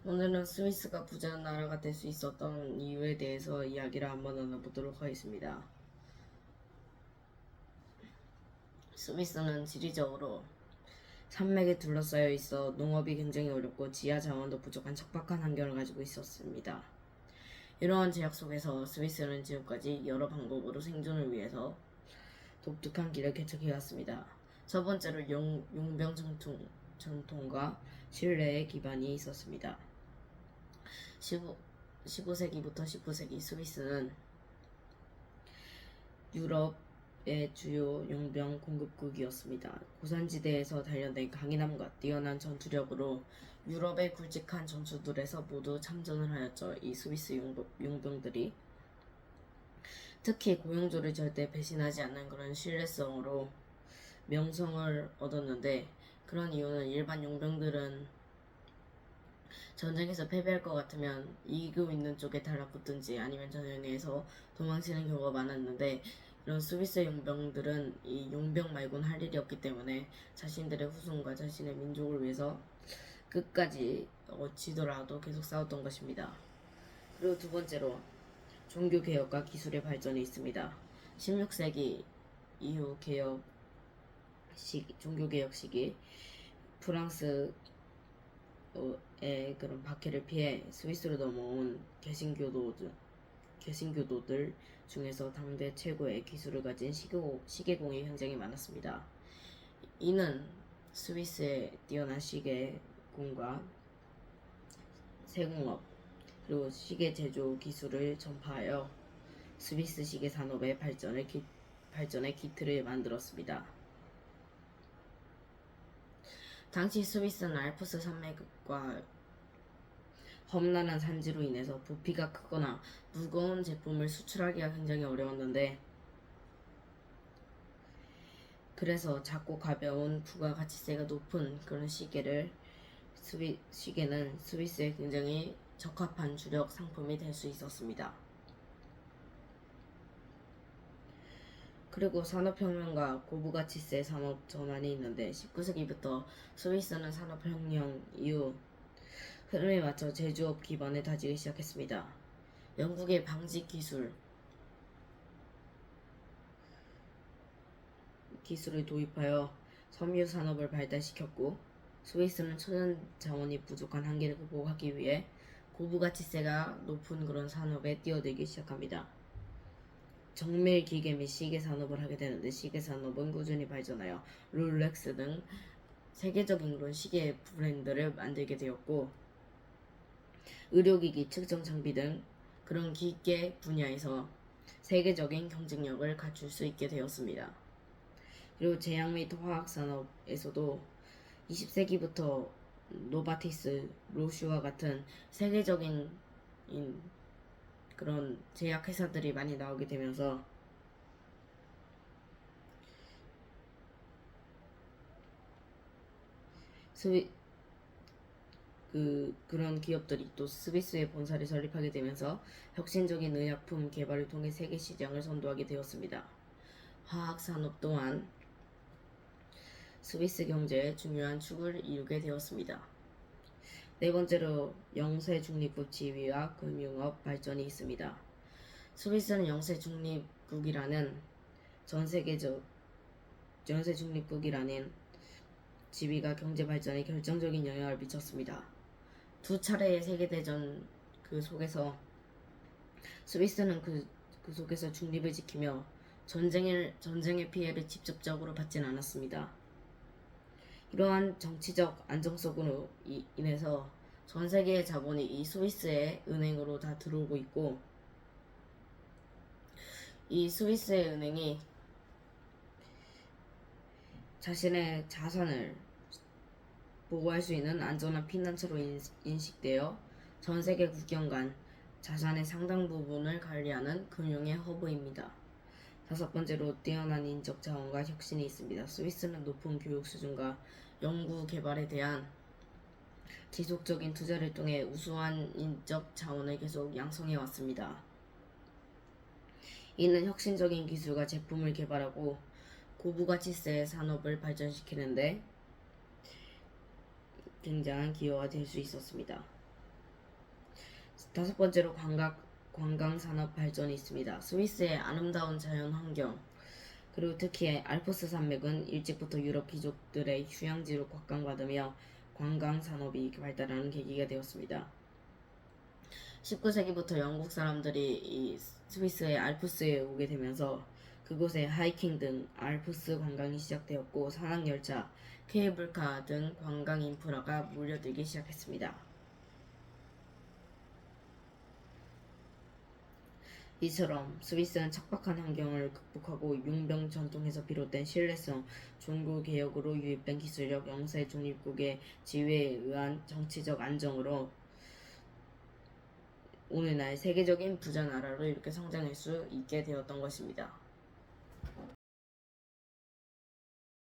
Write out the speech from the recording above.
오늘은 스위스가 부자연 나라가 될 수 있었던 이유에 대해서 이야기를 한번 나눠보도록 하겠습니다. 스위스는 지리적으로 산맥에 둘러싸여 있어 농업이 굉장히 어렵고 지하 자원도 부족한 척박한 환경을 가지고 있었습니다. 이러한 제약 속에서 스위스는 지금까지 여러 방법으로 생존을 위해서 독특한 길을 개척해왔습니다. 첫 번째로 용병 전통과 신뢰의 기반이 있었습니다. 15세기부터 19세기 스위스는 유럽의 주요 용병 공급국이었습니다. 고산지대에서 단련된 강인함과 뛰어난 전투력으로 유럽의 굵직한 전투들에서 모두 참전을 하였죠. 이 스위스 용병들이 특히 고용주를 절대 배신하지 않는 그런 신뢰성으로 명성을 얻었는데, 그런 이유는 일반 용병들은 전쟁에서 패배할 것 같으면 이기고 있는 쪽에 달라붙든지 아니면 전쟁에서 도망치는 경우가 많았는데, 이런 스위스 용병들은 이 용병 말고는 할 일이 없기 때문에 자신들의 후손과 자신의 민족을 위해서 끝까지 지더라도 계속 싸웠던 것입니다. 그리고 두 번째로 종교개혁과 기술의 발전이 있습니다. 16세기 이후 종교개혁 시기 프랑스의 그런 박해를 피해 스위스로 넘어온 개신교도들 중에서 당대 최고의 기술을 가진 시계공이 굉장히 많았습니다. 이는 스위스의 뛰어난 시계공과 세공업 그리고 시계 제조 기술을 전파하여 스위스 시계 산업의 발전의 기틀을 만들었습니다. 당시 스위스는 알프스 산맥과 험난한 산지로 인해서 부피가 크거나 무거운 제품을 수출하기가 굉장히 어려웠는데, 그래서 작고 가벼운 부가가치세가 높은 그런 시계는 스위스에 굉장히 적합한 주력 상품이 될 수 있었습니다. 그리고 산업혁명과 고부가치세 산업 전환이 있는데, 19세기부터 스위스는 산업혁명 이후 흐름에 맞춰 제조업 기반을 다지기 시작했습니다. 영국의 방직 기술을 도입하여 섬유 산업을 발달시켰고, 스위스는 천연 자원이 부족한 한계를 극복하기 위해 고부가치세가 높은 그런 산업에 뛰어들기 시작합니다. 정밀 기계 및 시계 산업을 하게 되는데, 시계 산업은 꾸준히 발전하여 롤렉스 등 세계적인 그런 시계 브랜드를 만들게 되었고, 의료기기, 측정 장비 등 그런 기계 분야에서 세계적인 경쟁력을 갖출 수 있게 되었습니다. 그리고 제약 및 화학 산업에서도 20세기부터 노바티스, 로슈와 같은 세계적인 그런 제약 회사들이 많이 나오게 되면서 그런 기업들이 또 스위스에 본사를 설립하게 되면서 혁신적인 의약품 개발을 통해 세계 시장을 선도하게 되었습니다. 화학 산업 또한 스위스 경제의 중요한 축을 이루게 되었습니다. 네 번째로 영세 중립국 지위와 금융업 발전이 있습니다. 스위스는 영세 중립국이라는 지위가 경제 발전에 결정적인 영향을 미쳤습니다. 두 차례의 세계대전 속에서 스위스는 그 속에서 중립을 지키며 전쟁의 피해를 직접적으로 받진 않았습니다. 이러한 정치적 안정성으로 인해서 전 세계의 자본이 이 스위스의 은행으로 다 들어오고 있고, 이 스위스의 은행이 자신의 자산을 보호할 수 있는 안전한 피난처로 인식되어 전 세계 국경 간 자산의 상당 부분을 관리하는 금융의 허브입니다. 다섯 번째로 뛰어난 인적 자원과 혁신이 있습니다. 스위스는 높은 교육 수준과 연구 개발에 대한 지속적인 투자를 통해 우수한 인적 자원을 계속 양성해 왔습니다. 이는 혁신적인 기술과 제품을 개발하고 고부가치세 산업을 발전시키는데 굉장한 기여가 될 수 있었습니다. 다섯 번째로 관광 산업 발전이 있습니다. 스위스의 아름다운 자연 환경 그리고 특히 알프스 산맥은 일찍부터 유럽 귀족들의 휴양지로 각광받으며 관광 산업이 발달하는 계기가 되었습니다. 19세기부터 영국 사람들이 이 스위스의 알프스에 오게 되면서 그곳에 하이킹 등 알프스 관광이 시작되었고 산악열차, 케이블카 등 관광 인프라가 몰려들기 시작했습니다. 이처럼 스위스는 척박한 환경을 극복하고 융병 전통에서 비롯된 신뢰성, 종교 개혁으로 유입된 기술력, 영세 중립국의 지위에 의한 정치적 안정으로 오늘날 세계적인 부자 나라로 이렇게 성장할 수 있게 되었던 것입니다.